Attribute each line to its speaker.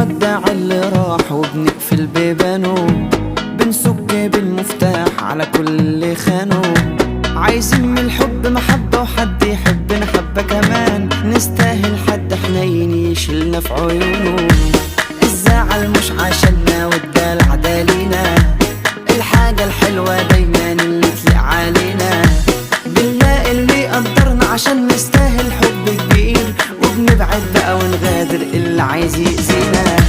Speaker 1: بنودع اللي راح وبنقفل بيبانه، بنسك بالمفتاح على كل اللي خانه. عايزين من الحب محبة وحد يحبنا حبة كمان، نستاهل حد حنين يشيلنا في عيونه. الزعل مش عشاننا والدلع دالينا، الحاجة الحلوة دايما اللي تليق علينا. بنلاقي اللي يقدرنا عشان نستاهل حب كبير، وبنبعد بقى ونغادر اللي عايز يأذينا.